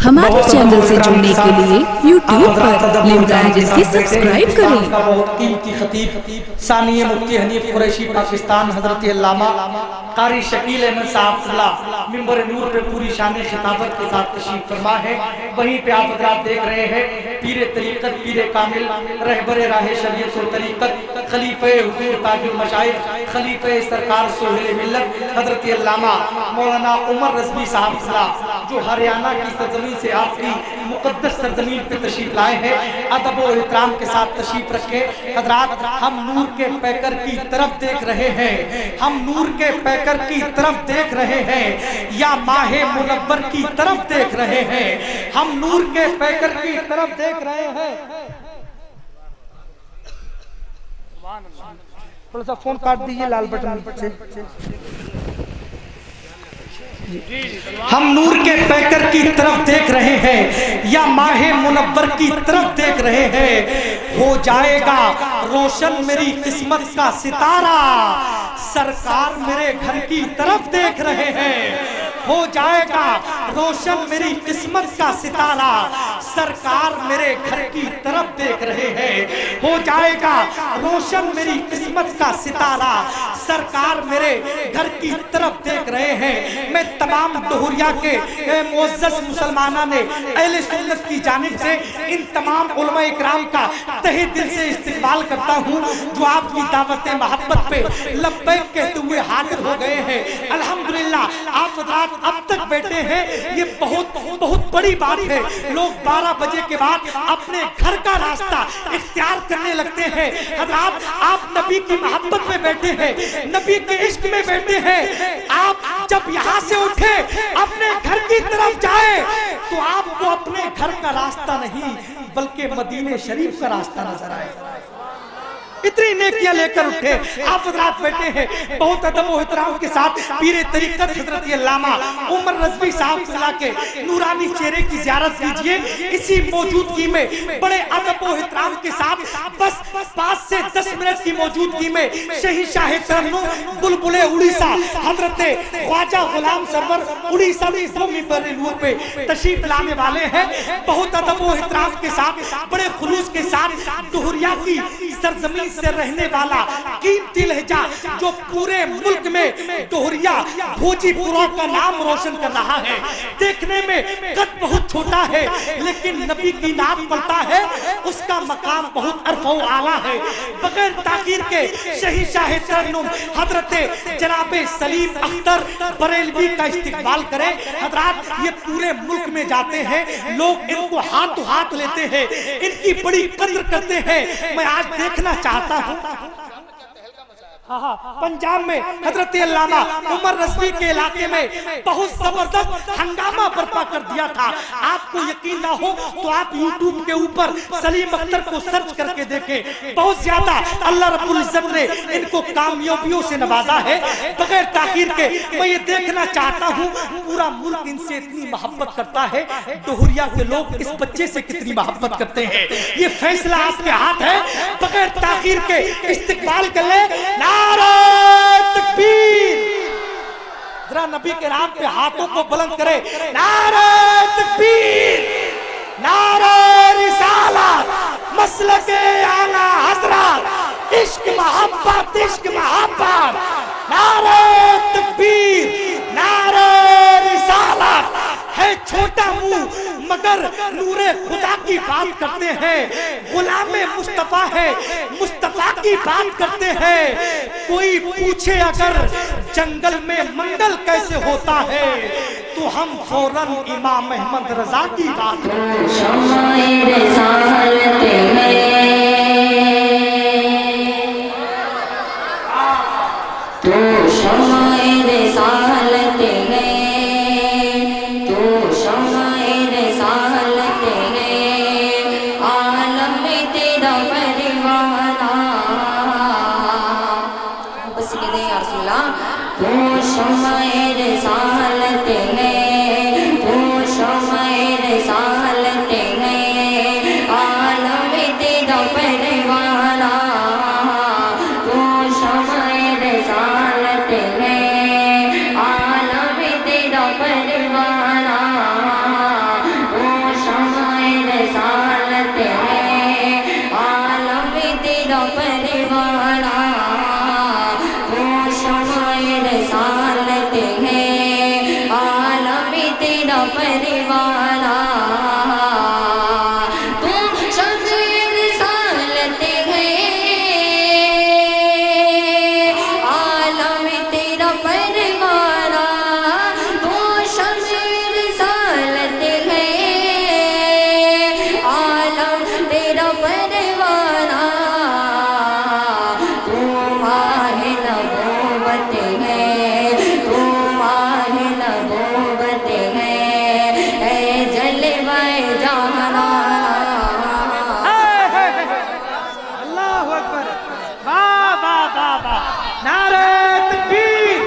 ہمارے چینل سے جڑنے کے لیے یوٹیوب پر لمدا ایجنسی سبسکرائب کریں۔ بہت قیمتی خطیب ثانی مفتی حنیف قریشی پاکستان حضرت علامہ قاری شکیل احمد صاحب اللہ منبر نور پہ پوری شان خطابت کے ساتھ تشریف فرما ہے۔ وہیں پہ آپ حضرات دیکھ رہے ہیں پیر طریقت، پیر کامل، رہبر راہ شریعت و طریقت، خلیفہ حضور تاج المشائخ، خلیفہ سرکار سہیل ملت حضرت علامہ مولانا عمر رضوی صاحب اللہ، جو ہریانہ کی سرزمین سے آپ کی مقدس سرزمین پہ تشریف لائے ہیں۔ ادب و احترام کے ساتھ تشریف رکھے حضرات، ہم نور کے پیکر کی طرف دیکھ رہے ہیں، ہم نور کے پیکر کی طرف دیکھ رہے ہیں، یا ماہ منور کی طرف دیکھ رہے ہیں، ہم نور کے پیکر کی طرف دیکھ رہے ہیں۔ تھوڑا سا فون کاٹ دیجئے لال بٹن سے۔ ہم نور کے پیکر کی طرف دیکھ رہے ہیں، یا ماہ منور کی طرف دیکھ رہے ہیں۔ ہو جائے گا روشن میری قسمت کا ستارہ، سرکار میرے گھر کی طرف دیکھ رہے ہیں۔ ہو جائے گا روشن میری قسمت کا ستارہ، سرکار میرے گھر کی طرف دیکھ رہے ہیں۔ ہو جائے گا روشن میری قسمت کا ستارہ، سرکار میرے گھر کی طرف دیکھ رہے ہیں۔ میں تمام دہوریا کے معزز مسلمانہ نے اہل سنت کی جانب سے ان تمام علماء اکرام کا تہہ دل سے استقبال کرتا ہوں، جو آپ کی دعوت محبت پہ لبیک کہتے ہوئے حاضر ہو گئے ہیں۔ الحمدللہ آپ حضرات اب تک بیٹھے ہیں، یہ بہت بڑی بات ہے۔ لوگ 12 بجے کے بعد اپنے گھر کا راستہ اختیار کرنے لگتے ہیں۔ حضرات آپ نبی کی محبت میں بیٹھے ہیں، نبی کے عشق میں بیٹھے ہیں۔ آپ جب یہاں سے اٹھے اپنے گھر کی طرف جائے تو آپ کو اپنے گھر کا راستہ نہیں بلکہ مدینہ شریف کا راستہ نظر آئے۔ اتنی نیکیاں لے کر اٹھے، آپ حضرات بیٹھے ہیں۔ بہت ادب و احترام کے ساتھ پیر طریقت حضرت علامہ عمر رضوی صاحب اللہ کے نورانی چہرے کی زیارت کیجئے۔ اسی موجودگی میں بڑے ادب و احترام کے ساتھ بس 5 سے 10 منٹ کی موجودگی میں شہنشاہ ترنم بلبل اڑیسہ حضرت خواجہ غلام سرور اڑیسہ کی قومی نور پہ تشریف لانے والے ہیں۔ بہت ادب و احترام کے ساتھ بڑے خلوص کے ساتھ دہوریا کی سرزمین سے رہنے والا قیمتی لہجہ جو پورے ملک میں دہوریا بھوجی پورا کا نام روشن کر رہا ہے۔ دیکھنے میں قد بہت چھوٹا ہے لیکن نبی کی نام پڑھتا ہے، اس کا مقام بہت عرف و اعلیٰ ہے۔ بغیر تاخیر کے شہنشاہ ترنم حضرت جناب سلیم اختر بریلوی کا استقبال کریں۔ حضرات یہ پورے ملک میں جاتے ہیں، لوگ ان کو ہاتھوں ہاتھ لیتے ہیں، ان کی بڑی قدر کرتے ہیں۔ میں آج دیکھنا چاہتا ہوں پنجاب میں حضرت علامہ عمر رضوی کے علاقے میں بہت زبردست ہنگامہ برپا کر دیا تھا۔ آپ کو یقین نہ ہو تو آپ یوٹیوب کے اوپر سلیم اختر کو سرچ کر کے دیکھیں، بہت زیادہ اللہ رب العزت نے ان کو کامیابیوں سے نوازا ہے۔ بغیر تاخیر کے میں یہ دیکھنا چاہتا ہوں پورا ملک ان سے اتنی محبت کرتا ہے، دہوریا کے لوگ اس بچے سے کتنی محبت کرتے ہیں۔ یہ فیصلہ آپ کے ہاتھ ہے، بغیر تاخیر کے استقبال کر لیں۔ نعرہ تکبیر، ذرا نبی کے نام پہ ہاتھوں کو بلند کرے۔ نعرہ تکبیر، نعرہ رسالت، مسلک اعلیٰ حضرت، عشق محبت، عشق محبت، نعرہ تکبیر، نعرہ رسالت۔ ہے چھوٹا منہ مگر نور خدا کی بات کرتے ہیں، غلام مصطفیٰ ہے مصطفیٰ کی بات کرتے ہیں۔ کوئی پوچھے اگر جنگل میں منگل کیسے ہوتا ہے تو ہم فوراً امام احمد رضا کی بات کرتے ہیں۔ شمع رسالت ہے تو شمع رسالت ہے، تو شمع رسالت ہے، عالم میں تیرا پروانہ۔ بس کہتے ہیں یا رسول اللہ، تو شمع رسالت ہے، تو شمع رسالت ہے، عالم میں تیرا پروانہ، تو شمع رسالت ہے، عالم میں تیرا پروانہ، تو پروانہ تو شمع رسالت ہے عالم تیرا پروانہ تو شمع رسالت ہے عالم تیرا پروانہ تو ماہ نبوت ہے تو ماہ نبوت ہے اے جلوہ جہاں اللہ اکبر واہ واہ واہ واہ نعرہ تکبیر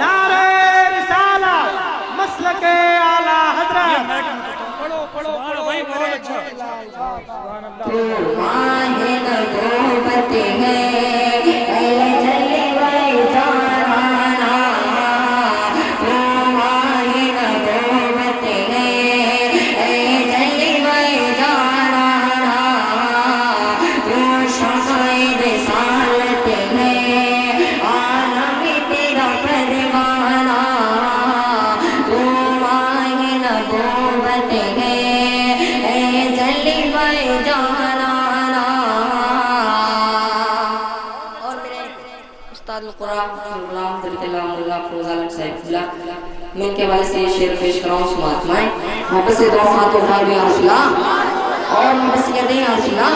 نعرہ رسالہ مسلک اعلی حضرت پڑھو پڑھو پڑھو بھائی بہت اچھا تو ماہ نبوت ہے اے جلوہ جہاں تو ماہ نبوت ہے اے جلوہ جہاں تو شمع رسالت ہے عالم تیرا پروانہ تو ماہ نبوت ہے اے جلوہ جہاں اور میرے استاد القرآن غلام حضرت علامہ اللہ فروز عالم صاحب اللہ میں ان کے حوالے سے یہ شعر پیش کر رہا ہوں سماعت میں محبت سے دعا ہاتھ اٹھا بھی یا رسول اللہ اور محبت سے کہتے ہیں یا رسول اللہ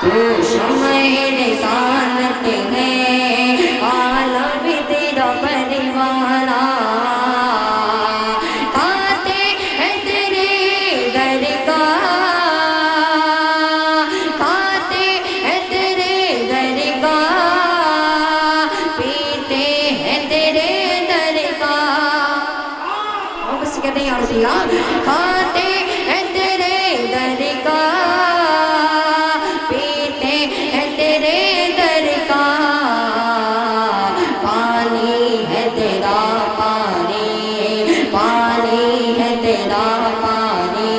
تو شمع رسالت ہے عالم تیرا پروانہ کھاتے ہیں تیرے در کا کھاتے ہیں تیرے در کا پیتے ہیں تیرے در کا اور بس کہتے ہیں یا رسول اللہ کھاتے ہیں تیرے در کا پیتے ہیں تیرے در کا پانی ہے تیرا پانی پانی ہے تیرا پانی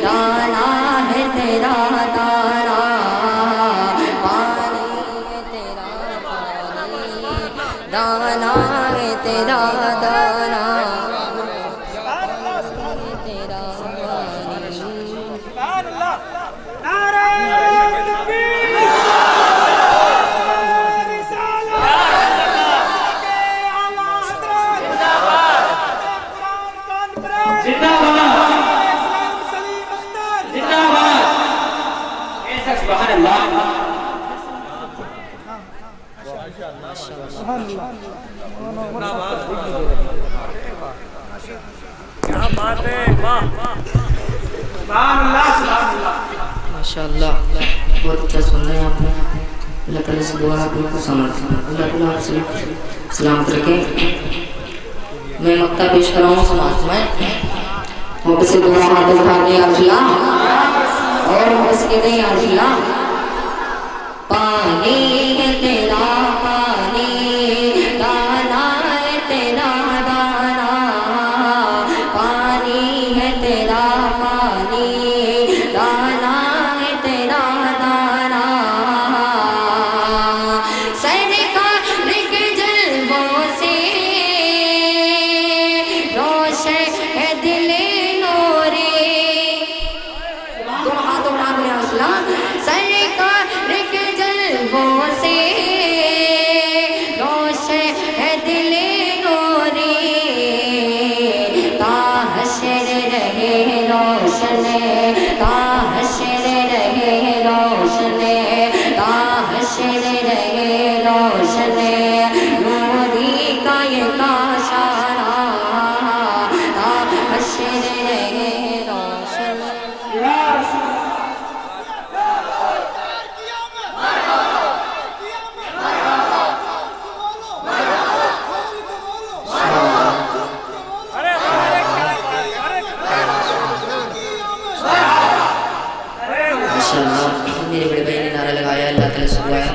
دانا ہے تیرا دانا پانی ہے تیرا پانی دانا ہے تیرا دانا تیرا پانی سبحان اللہ نعرہ تکبیر رسالہ مسلک اعلی حضرت قرآن کانفرنس زندہ باد اسلام سلیم اختر زندہ باد ایسا سبحان اللہ سبحان اللہ سبحان اللہ ماشاءاللہ بہت اچھا سن رہے ہیں آپ نے اللہ تعالیٰ سے دعا آپ کو سمجھ اللہ تعالیٰ آپ سے سلامت رکھیں میں مقطع پیش کر رہا ہوں سماعت میں محبت سے دعا ہاتھ اٹھا دیں یا رسول اللہ اور محبت سے کہتے ہیں یا رسول اللہ پانی ہے تیرا پانی دانا ہے تیرا دانا پانی ہے تیرا پانی دانا ہے تیرا دانا سرکار کے جلووں سے روشن ہے دل نورے دونوں ہاتھوں اٹھا دیں یا رسول اللہ سرکار کے جلووں سے روشن ہے دل نورے تا حشر رہے روشن تا حشر رہے روشن تا حشر رہے روشن نوری کا یہ کاشانہ تا حشر رہے روشن ماشاءاللہ میرے بڑے بھائی نے نعرہ لگایا اللہ تعالیٰ سے دعا ہے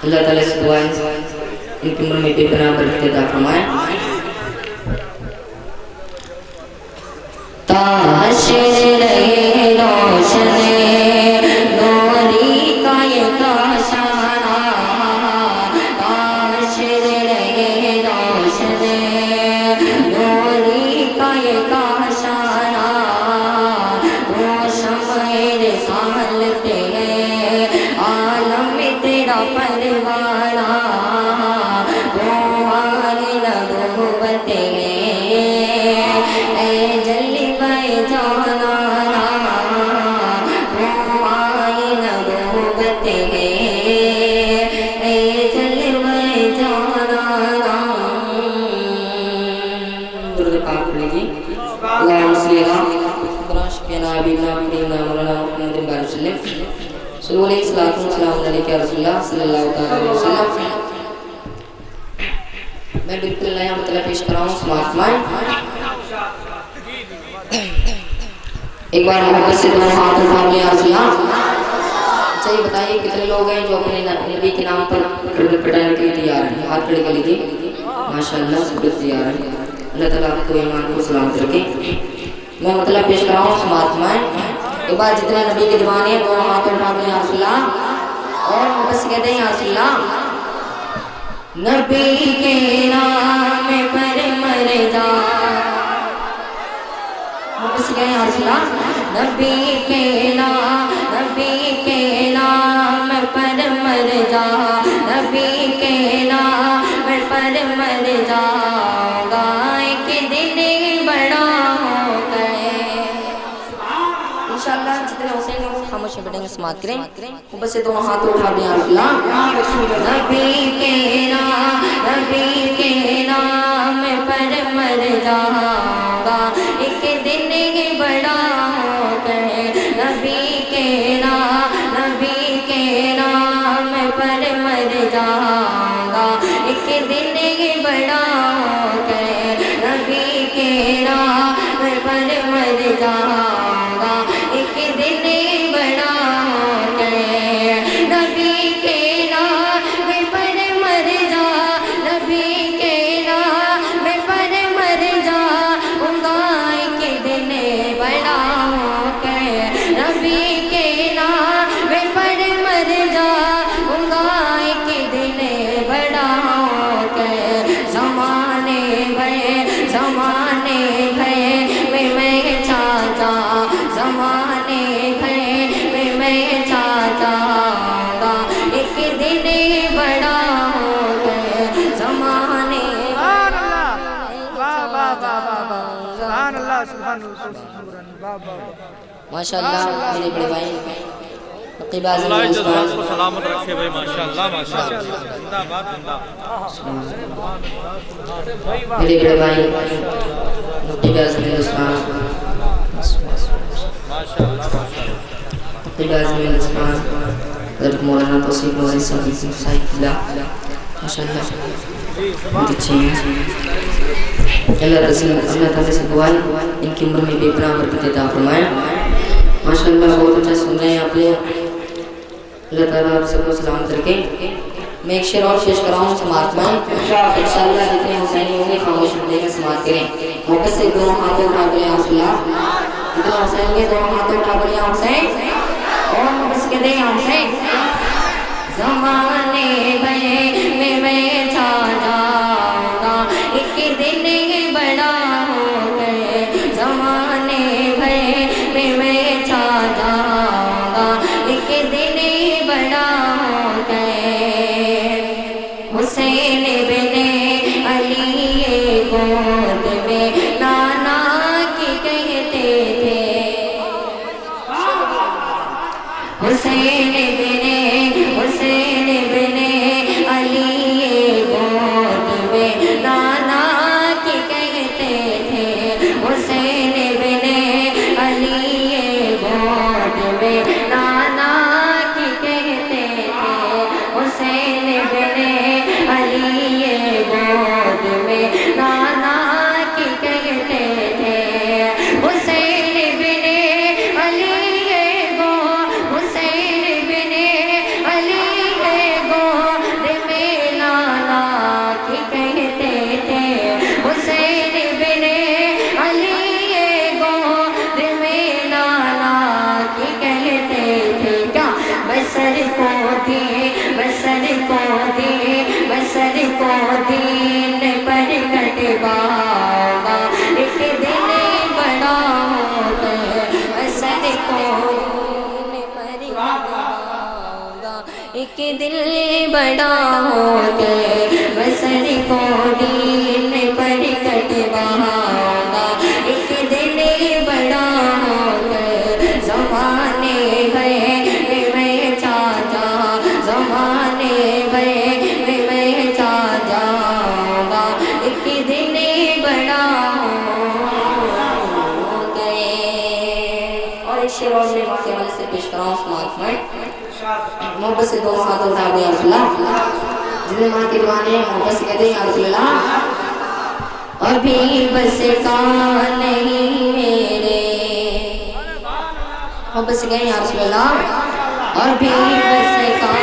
اللہ تعالیٰ سے دعا ہے ان کی عمر میں بے پناہ برکت عطا فرمائے تا حشر رہے روشن نوری کا یہ کاشانہ تا حشر رہے روشن اے جلوہ جانا آئے نبوت ہے اے جلوہ جانا درود پاک پڑھ لیجیے اللہم صلی اللہ شفیعنا حبیبنا کریم مولانا محمد بن وسلم صلی اللہ علیہ وسلم علیہ رسول اللہ صلی اللہ علیہ وسلم میں بالکل نیا مطلب پیش کر رہا ہوں سماعت فرمائیں ایک بار محبت سے دونوں ہاتھ اٹھا لیں یا رسول اللہ اچھا یہ بتائیے کتنے لوگ ہیں جو اپنے نبی کے نام پر پڑھانے کے لیے تیار ہیں ہاتھ کھڑے کر لیجیے ماشاءاللہ سب تیار ہیں اللہ تعالیٰ آپ کو ایمان کو سلامت رکھے میں مطلب پیش کر رہا ہوں سماعت فرمائیں ایک بار جتنے نبی کے دیوانے ہیں دونوں ہاتھ اٹھا لیں یا رسول اللہ اور محبت سے کہتے ہیں یا رسول اللہ نبی کے نام پر مر جا محبت سے کہتے ہیں یا رسول اللہ نبی کے نام پر مر جا نبی کے نام پر مر جا گا ایک دن بڑا ہو گئے انشاءاللہ جتنے حسین ہیں وہ خاموش بیٹھیں گے سماعت کریں بس سے دونوں ہاتھ اٹھا دیں یا رسول اللہ نبی کے نام پر مر جاؤں گا ایک دن بڑا ہو گئے نبی کے نام پر مر جاؤں گا ایک دن بڑا ہو گئے نبی کے نام پر مر جاؤں گا ایک دن بڑا ہو گئے نبی کے نام پر مر جا نبی کے نام پر مر جاؤں گا ایک دن بڑا ہو گئے نبی کے نام پر مر جاؤں گا ایک دن بڑا ہو گئے زمانے گئے میں چاہتا زمانے گئے میں چاہتا گا ایک دن بڑا ہو گئے زمانے ماشاءاللہ میرے بڑے بھائی نقیب اعظم ہندوستان کو سلامت رکھے بھائی ماشاءاللہ ماشاءاللہ زندہ باد زندہ میرے بڑے بھائی نقیب اعظم ہندوستان نقیب اعظم ہندوستان حضرت مولانا توصیف نوری صاحب اللہ ماشاءاللہ بہت اچھے ہیں اللہ تعالیٰ سے دعا ہے ان کی عمر میں بے پناہ برکت عطا فرمائے ماشاءاللہ بہت اچھا سن رہے ہیں آپ نے اللہ تعالیٰ آپ سب کو سلامت رکھے میں ایک شعر اور پیش کر رہا ہوں سماعت میں انشاءاللہ جتنے حسینی ہوں گے خاموش بندے کا سماعت کریں موقع سے دونوں ہاتھیں اٹھا کر یا رسول اللہ جتنے حسین گے دونوں ہاتھیں اٹھا کر یا حسین اور موقع سے کہتے ہیں یا حسین زمانے میں چھا جاؤں گا ایک دن بڑا ہو گئے زمانے میں چھا جاؤں گا ایک دن بڑا ہو گئے حسین بن علی گود میں نانا کی کہتے تھے حسین بن علی گود میں نانا کی کہتے تھے حسین بن علی گود میں نانا کی کہتے تھے حسین بن علی گود میں نانا کی کہتے تھے حسین بن علی حسین بن علی گود میں نانا کی کہتے تھے حسین بن علی گود میں نانا کی کہتے تھے کیا بسر کو دین پر کٹواؤں گا ایک دن بڑا ہو گئے بسر کو دین پر کٹواؤں گا ایک دن بڑا ہو گئے بسر کو دین پر کٹواؤں گا شعر اور میں واقعے والے سے پیش کر رہا ہوں سماعت میں محبت سے دونوں ہاتھ اٹھا دیں یا رسول اللہ جنہیں ماں کے دیوانے محبت سے کہتے ہیں یا رسول اللہ ابھی بس کا نہیں میرے محبت سے کہیں یا رسول اللہ ابھی بس کا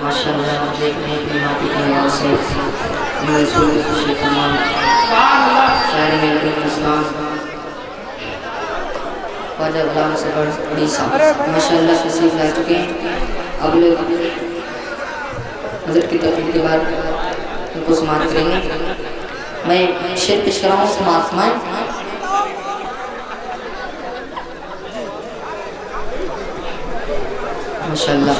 ماشاءاللہ دیکھنے کی ماتی کے آواز سے منصور خوشی کمال شاعر میں لگن اسلام خواجہ غلام سے بڑی صاحب ماشاءاللہ تشریف لا چکے ہیں اب لوگ حضرت کی توفیق کے بعد ان کو سماعت کریں گے میں شعر پیش کر رہا ہوں سماعت میں ماشاءاللہ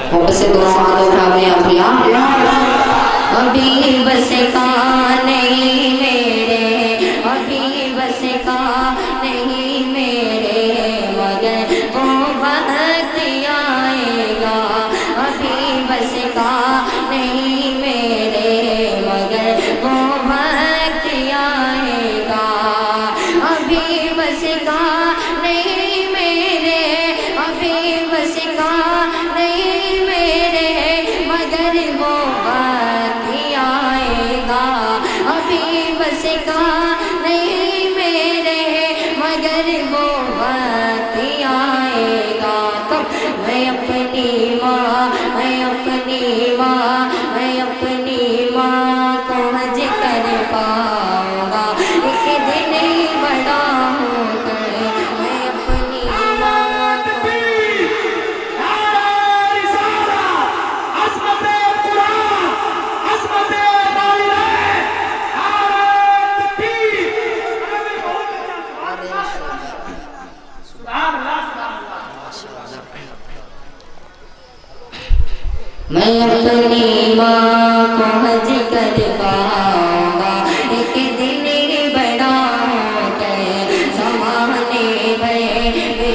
محبت سے دونوں ہاتھ اٹھا دیں اللہ ابھی بس کا نہیں میرے ابھی بس کا نہیں میرے مگر وہ وقت آئے گا ابھی بس کا نہیں میرے مگر وہ وقت آئے گا ابھی بس کا نہیں میرے ابھی بس کا نہیں میرے مگر وہ وقت آئے گا ابھی بس کا نہیں میرے مگر وہ وقت آئے گا تب میں اپنی ماں میں اپنی ماں میں اپنی ماں کو حج کر پاؤں گا ایک دن ہی بڑا ہو کر میں اپنی ماں کو میں اپنی ماں کو حج کر پاؤں گا ایک دن بڑا ہو کر زمانے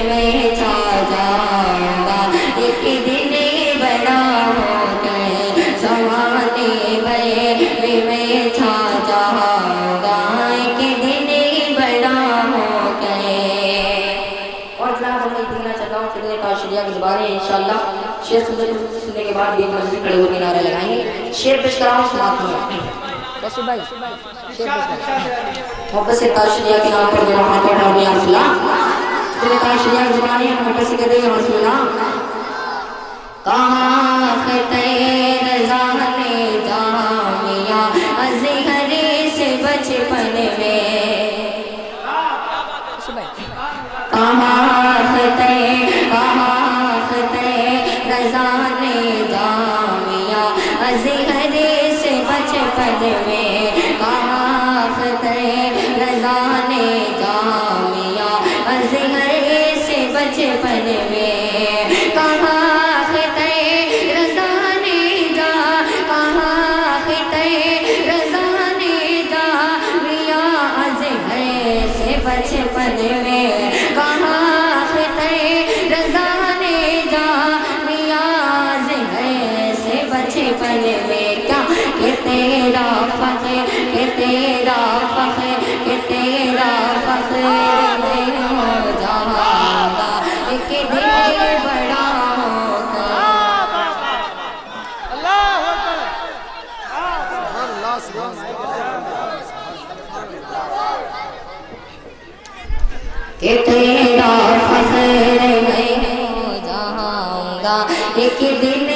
میں چھا جاؤں گا ایک دن بڑا ہو کر زمانے میں چھا جاؤں گا ایک دن بڑا ہو کر اور جناب ہم میں دینا چاہتا ہوں خدمت کاشریہ کی زبان ہے انشاءاللہ شعر سننے کے بعد بھی ایک مسجد کھڑے ہونے نعرے لگائیں گے شعر پیش کر رہا ہوں سماعت میں رسول بھائی شعر پیش کر محبت سے کاشریہ کے نام پر دونوں ہاتھ اٹھا دیں یا رسول اللہ خدمت کاشریہ کی زبان ہے محبت سے کہتے ہیں یا رسول اللہ کہاں خطے رضا نے جامعہ ازہر سے بچپن میں کہاں خطے رضا نے جامعہ ازہر سے بچپن میں کہاں خطے رضا نے جامعہ ازہر سے بچپن میں کہاں خطے رضا نے کہاں خطے رضا نے جامعہ ازہر سے بچپن میں کہاں خطے رضا نے جامعہ ازہر سے بچپن میں کیا کہ تیرا فخر کہ تیرا فخر کہ تیرا فخر میں ہو جاؤں گا ایک دن بڑا ہوگا کہ تیرا فخر میں ہو جاؤں گا ایک دن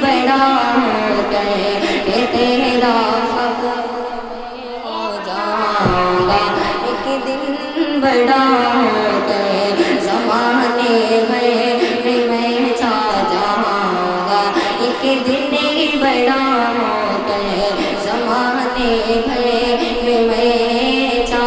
بڑا ہو گئے کہ تیرا فخر میں ہو جاؤں گا ایک دن بڑا ہو گئے زمانے میں چھا جاؤں گا ایک دن بڑا ہو گئے زمانے میں چھا